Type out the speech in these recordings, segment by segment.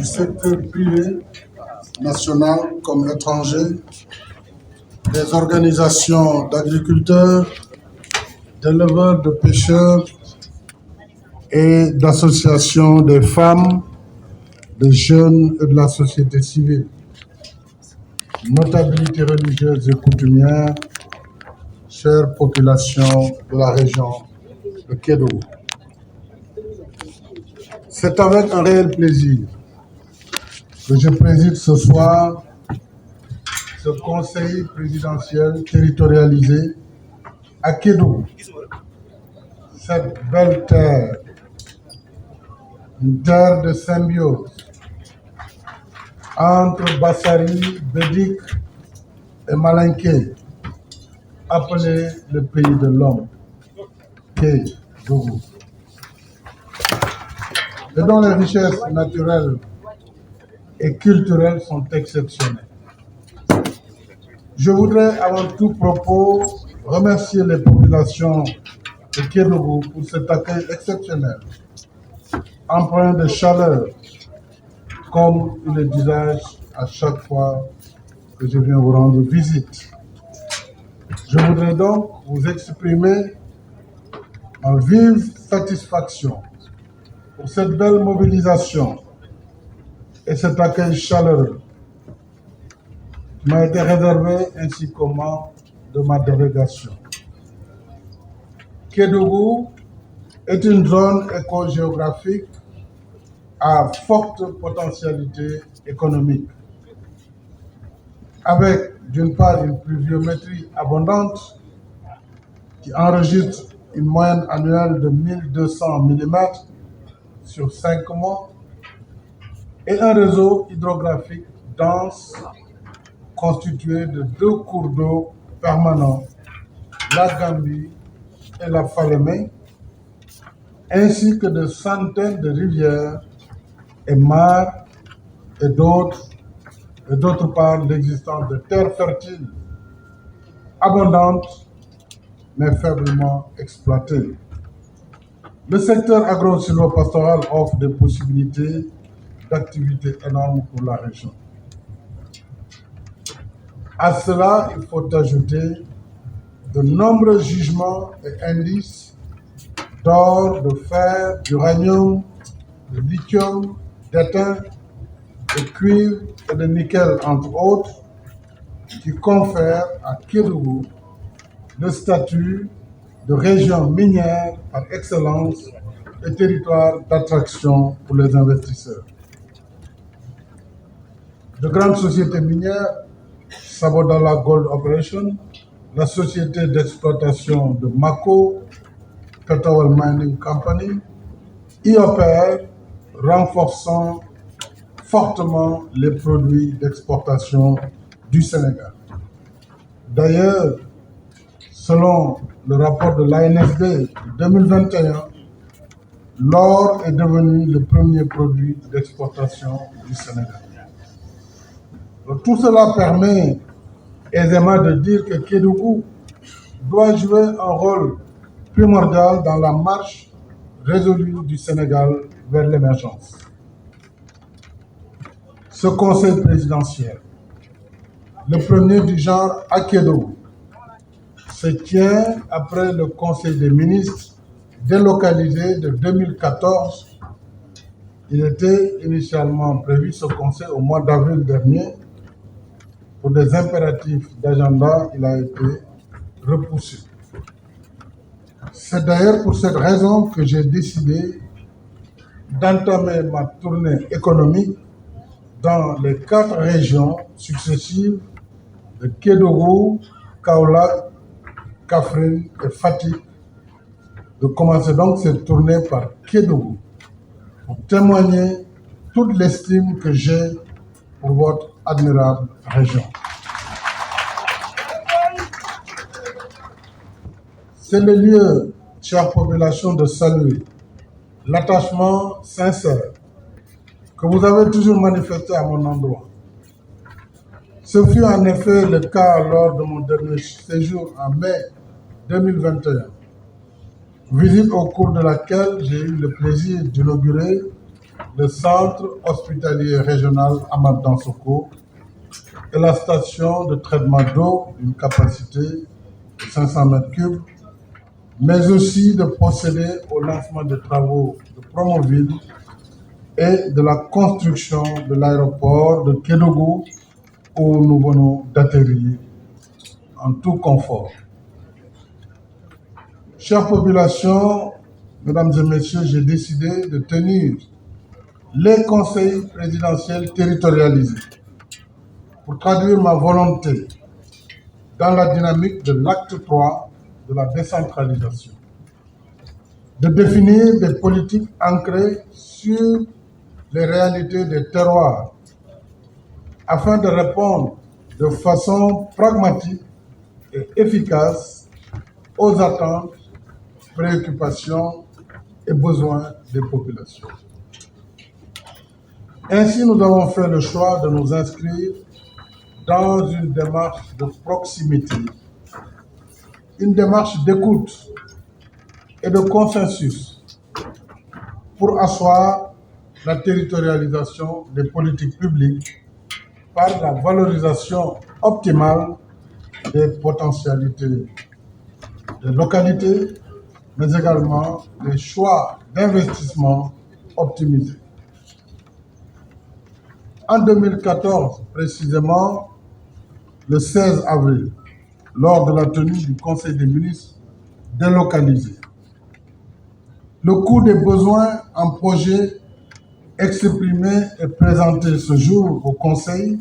du secteur privé, national comme étranger, des organisations d'agriculteurs, d'éleveurs, de pêcheurs et d'associations des femmes, des jeunes et de la société civile, notabilités religieuses et coutumières, chère population de la région de Kédougou. C'est avec un réel plaisir que je préside ce soir ce conseil présidentiel territorialisé à Kédougou, cette belle terre, une terre de symbiose entre Bassari, Bédik et Malinké, appelé le pays de l'homme, Kédougou, et dont les richesses naturelles et culturelles sont exceptionnelles. Je voudrais avant tout propos remercier les populations de Kédougou pour cet accueil exceptionnel, empreint de chaleur, comme il est d'usage à chaque fois que je viens vous rendre visite. Je voudrais donc vous exprimer ma vive satisfaction pour cette belle mobilisation et cet accueil chaleureux qui m'a été réservé ainsi qu'aux membres de ma délégation. Kédougou est une zone éco-géographique à forte potentialité économique, avec d'une part une pluviométrie abondante qui enregistre une moyenne annuelle de 1200 mm sur 5 mois et un réseau hydrographique dense constitué de 2 cours d'eau permanents, la Gambie et la Falémé, ainsi que de centaines de rivières et mares et d'autre part l'existence de terres fertiles, abondantes mais faiblement exploitées. Le secteur agro-sylvo-pastoral offre des possibilités d'activités énormes pour la région. À cela, il faut ajouter de nombreux gisements et indices d'or, de fer, d'uranium, de lithium, d'étain, de cuivre et de nickel, entre autres, qui confèrent à Kédougou le statut de région minière par excellence et territoire d'attraction pour les investisseurs. De grandes sociétés minières, Sabodala Gold Operation, la société d'exploitation de Mako, Petawal Mining Company, y opèrent, renforçant fortement les produits d'exportation du Sénégal. D'ailleurs, selon le rapport de l'ANSD de 2021, l'or est devenu le premier produit d'exportation du Sénégal. Donc, tout cela permet aisément de dire que Kédougou doit jouer un rôle primordial dans la marche résolue du Sénégal vers l'émergence. Ce conseil présidentiel, le premier du genre à Kédougou, se tient après le Conseil des ministres délocalisé de 2014. Il était initialement prévu ce conseil au mois d'avril dernier. Pour des impératifs d'agenda, il a été repoussé. C'est d'ailleurs pour cette raison que j'ai décidé d'entamer ma tournée économique dans les 4 régions successives de Kédougou, Kaolack, Kaffrine et Fatick, de commencer donc cette tournée par Kédougou pour témoigner toute l'estime que j'ai pour votre admirable région. C'est le lieu, chère population, de saluer l'attachement sincère que vous avez toujours manifesté à mon endroit. Ce fut en effet le cas lors de mon dernier séjour en mai 2021, visite au cours de laquelle j'ai eu le plaisir d'inaugurer le centre hospitalier régional Amath Dansokho et la station de traitement d'eau d'une capacité de 500 mètres cubes, mais aussi de procéder au lancement des travaux de Promoville et de la construction de l'aéroport de Kédougou où nous venons d'atterrir en tout confort. Chères populations, mesdames et messieurs, j'ai décidé de tenir les conseils présidentiels territorialisés pour traduire ma volonté dans la dynamique de l'acte 3 de la décentralisation, de définir des politiques ancrées sur les réalités des terroirs afin de répondre de façon pragmatique et efficace aux attentes, préoccupations et besoins des populations. Ainsi, nous avons fait le choix de nous inscrire dans une démarche de proximité, une démarche d'écoute et de consensus pour asseoir la territorialisation des politiques publiques par la valorisation optimale des potentialités des localités, mais également des choix d'investissement optimisés. En 2014, précisément, le 16 avril, lors de la tenue du Conseil des ministres délocalisé, le coût des besoins en projets exprimés et présentés ce jour au Conseil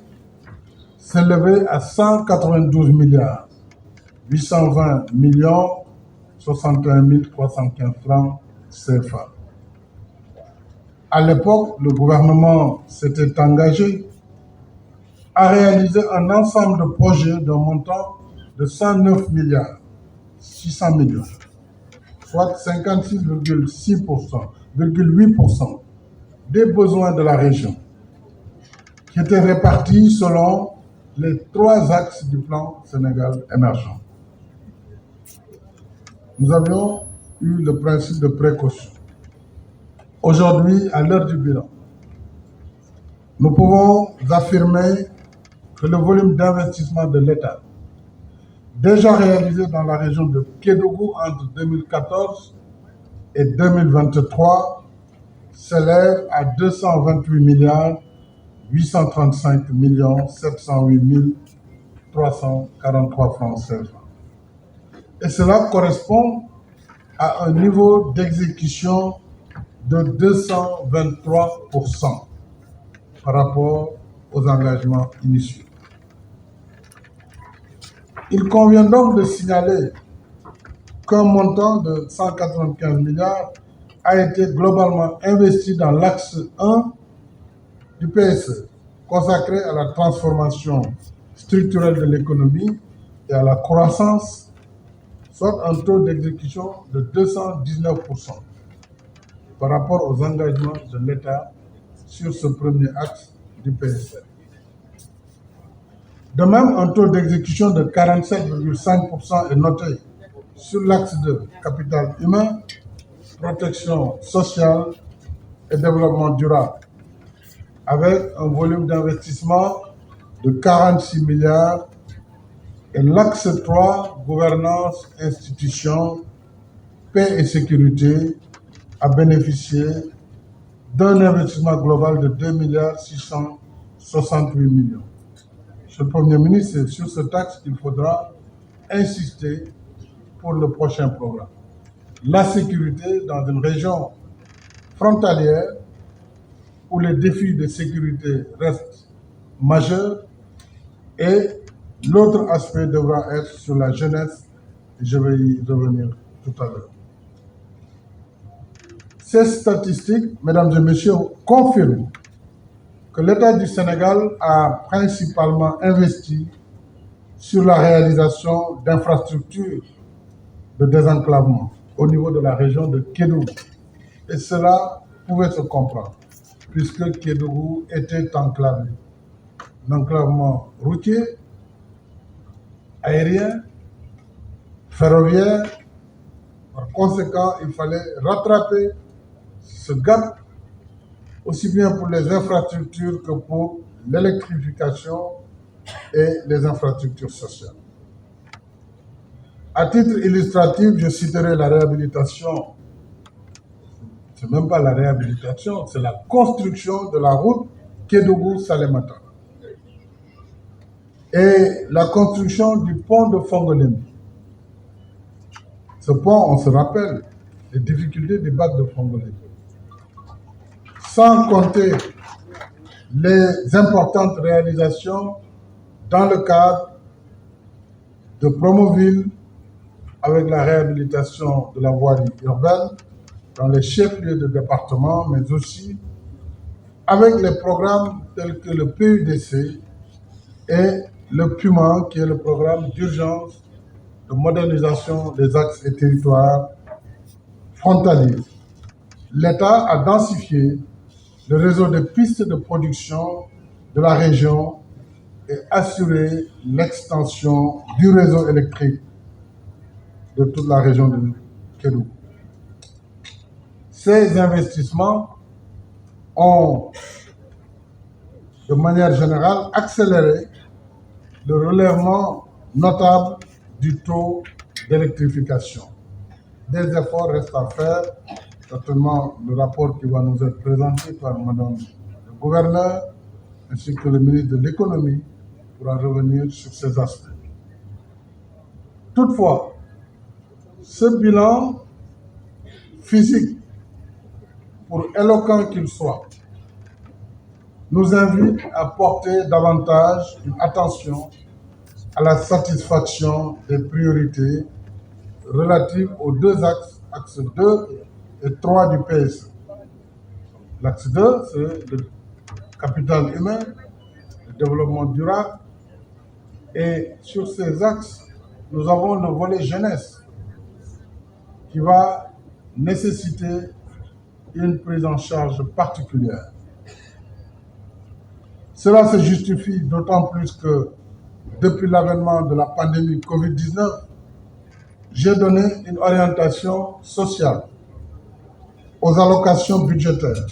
s'élevait à 192 milliards 820 millions 61 315 francs CFA. À l'époque, le gouvernement s'était engagé à réaliser un ensemble de projets d'un montant de 109 milliards 600 millions, soit 56,8% des besoins de la région, qui étaient répartis selon les 3 axes du plan Sénégal émergent. Nous avions eu le principe de précaution. Aujourd'hui, à l'heure du bilan, nous pouvons affirmer que le volume d'investissement de l'État déjà réalisé dans la région de Kédougou entre 2014 et 2023 s'élève à 228 milliards 835 708 343 francs CFA. Et cela correspond à un niveau d'exécution de 223% par rapport aux engagements initiaux. Il convient donc de signaler qu'un montant de 195 milliards a été globalement investi dans l'axe 1 du PSE, consacré à la transformation structurelle de l'économie et à la croissance, soit un taux d'exécution de 219% par rapport aux engagements de l'État sur ce premier axe du PSE. De même, un taux d'exécution de 47,5% est noté sur l'axe de capital humain, protection sociale et développement durable, avec un volume d'investissement de 46 milliards et l'axe 3, gouvernance, institutions, paix et sécurité, a bénéficié d'un investissement global de 2 milliards 668 millions. Monsieur le Premier ministre, c'est sur ce axe qu'il faudra insister pour le prochain programme. La sécurité dans une région frontalière où les défis de sécurité restent majeurs et l'autre aspect devra être sur la jeunesse, et je vais y revenir tout à l'heure. Ces statistiques, mesdames et messieurs, confirment que l'État du Sénégal a principalement investi sur la réalisation d'infrastructures de désenclavement au niveau de la région de Kédougou. Et cela pouvait se comprendre, puisque Kédougou était enclavé. L'enclavement routier, aérien, ferroviaire. Par conséquent, il fallait rattraper ce gap aussi bien pour les infrastructures que pour l'électrification et les infrastructures sociales. À titre illustratif, je citerai la réhabilitation. Ce n'est même pas la réhabilitation, c'est la construction de la route Kédougou-Salémata et la construction du pont de Fongolimbi. Ce pont, on se rappelle les difficultés du bac de Fongolimbi. Sans compter les importantes réalisations dans le cadre de Promoville avec la réhabilitation de la voirie urbaine dans les chefs-lieux de département, mais aussi avec les programmes tels que le PUDC et le PUMA, qui est le programme d'urgence de modernisation des axes et territoires frontaliers. L'État a densifié le réseau de pistes de production de la région et assuré l'extension du réseau électrique de toute la région de Kédougou. Ces investissements ont, de manière générale, accéléré le relèvement notable du taux d'électrification. Des efforts restent à faire. Certainement, le rapport qui va nous être présenté par Madame le gouverneur ainsi que le ministre de l'économie pourra revenir sur ces aspects. Toutefois, ce bilan physique, pour éloquent qu'il soit, nous invite à porter davantage une attention à la satisfaction des priorités relatives aux deux axes, axe 2 et 3 du PSE. L'axe 2, c'est le capital humain, le développement durable, et sur ces axes, nous avons le volet jeunesse qui va nécessiter une prise en charge particulière. Cela se justifie d'autant plus que depuis l'avènement de la pandémie Covid-19, j'ai donné une orientation sociale aux allocations budgétaires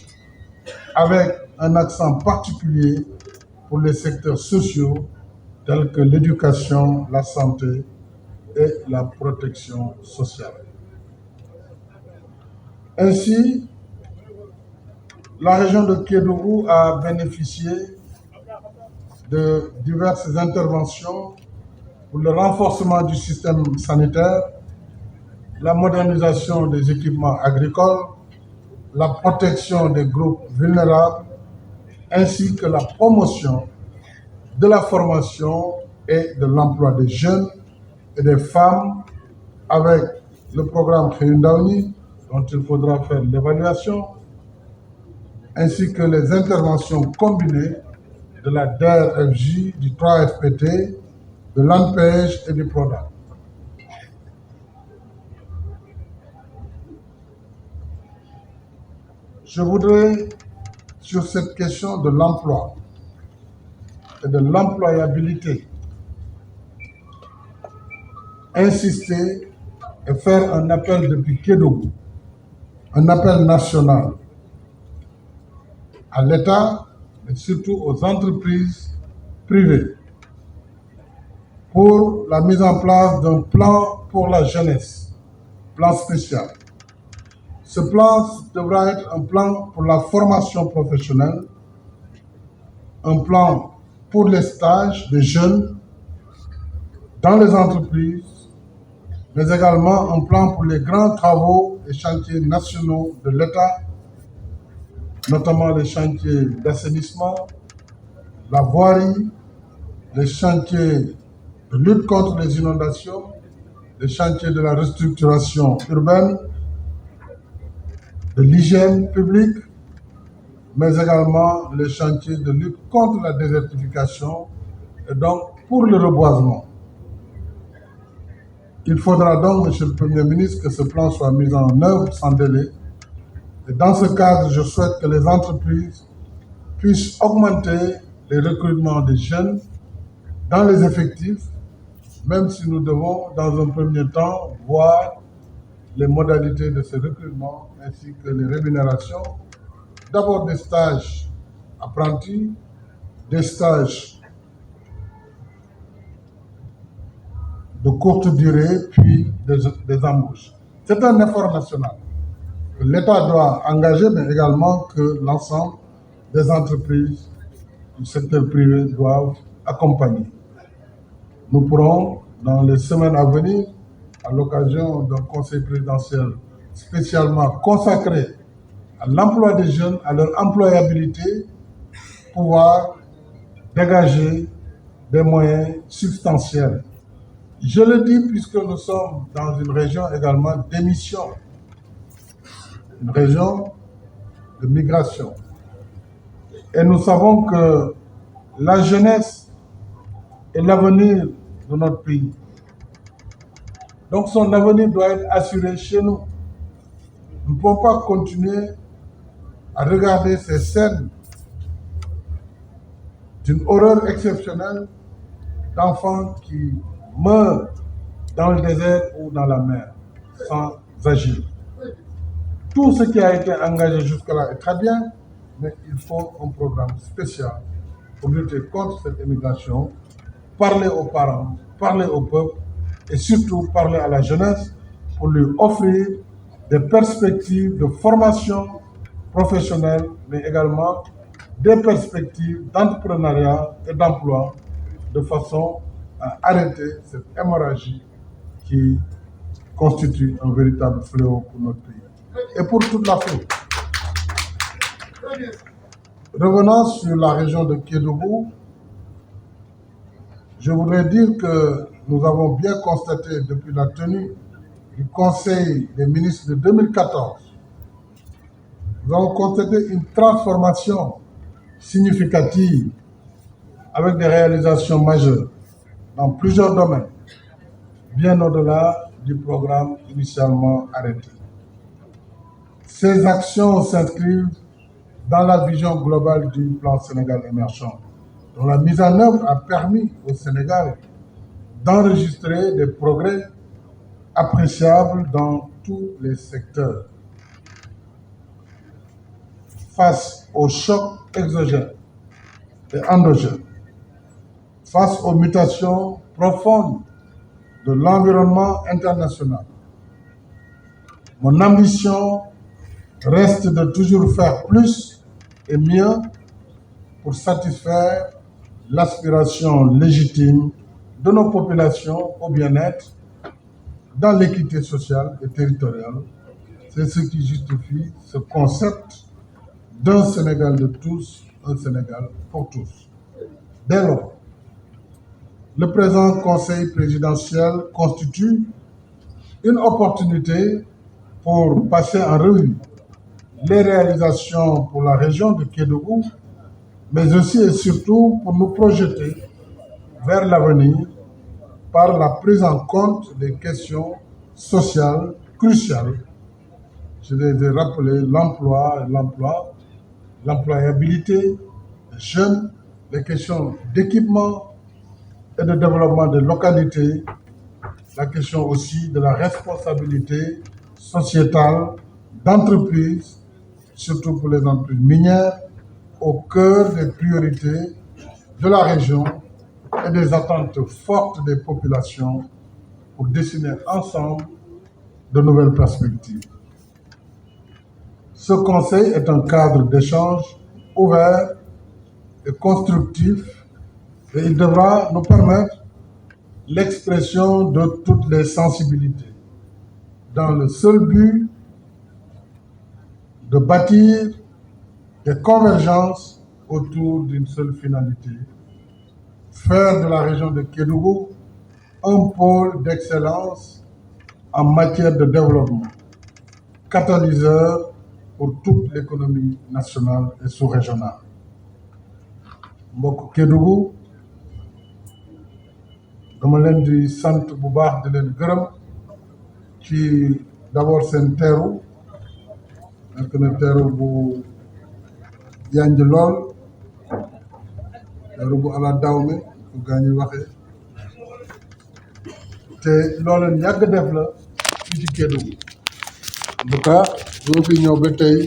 avec un accent particulier pour les secteurs sociaux tels que l'éducation, la santé et la protection sociale. Ainsi, la région de Kédougou a bénéficié de diverses interventions pour le renforcement du système sanitaire, la modernisation des équipements agricoles, la protection des groupes vulnérables, ainsi que la promotion de la formation et de l'emploi des jeunes et des femmes avec le programme Khayundaouni, dont il faudra faire l'évaluation, ainsi que les interventions combinées de la DRFJ, du 3FPT, de l'ANPEJ et du PRODAC. Je voudrais, sur cette question de l'emploi et de l'employabilité, insister et faire un appel depuis Kédougou, un appel national à l'État et surtout aux entreprises privées pour la mise en place d'un plan pour la jeunesse, plan spécial. Ce plan devra être un plan pour la formation professionnelle, un plan pour les stages des jeunes dans les entreprises, mais également un plan pour les grands travaux et chantiers nationaux de l'État, notamment les chantiers d'assainissement, la voirie, les chantiers de lutte contre les inondations, les chantiers de la restructuration urbaine, de l'hygiène publique, mais également les chantiers de lutte contre la désertification et donc pour le reboisement. Il faudra donc, Monsieur le Premier ministre, que ce plan soit mis en œuvre sans délai. Et dans ce cadre, je souhaite que les entreprises puissent augmenter les recrutements des jeunes dans les effectifs, même si nous devons, dans un premier temps, voir les modalités de ces recrutements ainsi que les rémunérations d'abord des stages apprentis, des stages de courte durée, puis des embauches. C'est un effort national que l'État doit engager, mais également que l'ensemble des entreprises du secteur privé doivent accompagner. Nous pourrons, dans les semaines à venir, à l'occasion d'un conseil présidentiel spécialement consacré à l'emploi des jeunes, à leur employabilité, pouvoir dégager des moyens substantiels. Je le dis puisque nous sommes dans une région également d'émission, une région de migration. Et nous savons que la jeunesse est l'avenir de notre pays. Donc son avenir doit être assuré chez nous. Nous ne pouvons pas continuer à regarder ces scènes d'une horreur exceptionnelle d'enfants qui meurent dans le désert ou dans la mer sans agir. Tout ce qui a été engagé jusque-là est très bien, mais il faut un programme spécial pour lutter contre cette immigration, parler aux parents, parler au peuple et surtout parler à la jeunesse pour lui offrir des perspectives de formation professionnelle, mais également des perspectives d'entrepreneuriat et d'emploi de façon à arrêter cette hémorragie qui constitue un véritable fléau pour notre pays et pour toute l'Afrique. Revenant sur la région de Kédougou, je voudrais dire que nous avons bien constaté depuis la tenue du Conseil des ministres de 2014, nous avons constaté une transformation significative avec des réalisations majeures dans plusieurs domaines, bien au-delà du programme initialement arrêté. Ces actions s'inscrivent dans la vision globale du plan Sénégal émergent, dont la mise en œuvre a permis au Sénégal d'enregistrer des progrès appréciables dans tous les secteurs. Face aux chocs exogènes et endogènes, face aux mutations profondes de l'environnement international, mon ambition reste de toujours faire plus et mieux pour satisfaire l'aspiration légitime de nos populations au bien-être, dans l'équité sociale et territoriale. C'est ce qui justifie ce concept d'un Sénégal de tous, un Sénégal pour tous. Dès lors, le présent Conseil présidentiel constitue une opportunité pour passer en revue les réalisations pour la région de Kédougou, mais aussi et surtout pour nous projeter vers l'avenir par la prise en compte des questions sociales cruciales. Je les ai rappelées, l'employabilité des jeunes, les questions d'équipement et de développement des localités, la question aussi de la responsabilité sociétale d'entreprises, surtout pour les entreprises minières, au cœur des priorités de la région et des attentes fortes des populations pour dessiner ensemble de nouvelles perspectives. Ce Conseil est un cadre d'échange ouvert et constructif et il devra nous permettre l'expression de toutes les sensibilités dans le seul but de bâtir des convergences autour d'une seule finalité, faire de la région de Kédougou un pôle d'excellence en matière de développement, catalyseur pour toute l'économie nationale et sous-régionale. mbokk Kédougou dama leen di sant bu baax di leen gërëm ci d'abord seen teeru nekk na teeru bu yanj lool teeru bu ala daw mi bu gaa ñi waxee te looleen yàgg def la fii ci Kédougou en tout cas bu ma fi ñëw ba tey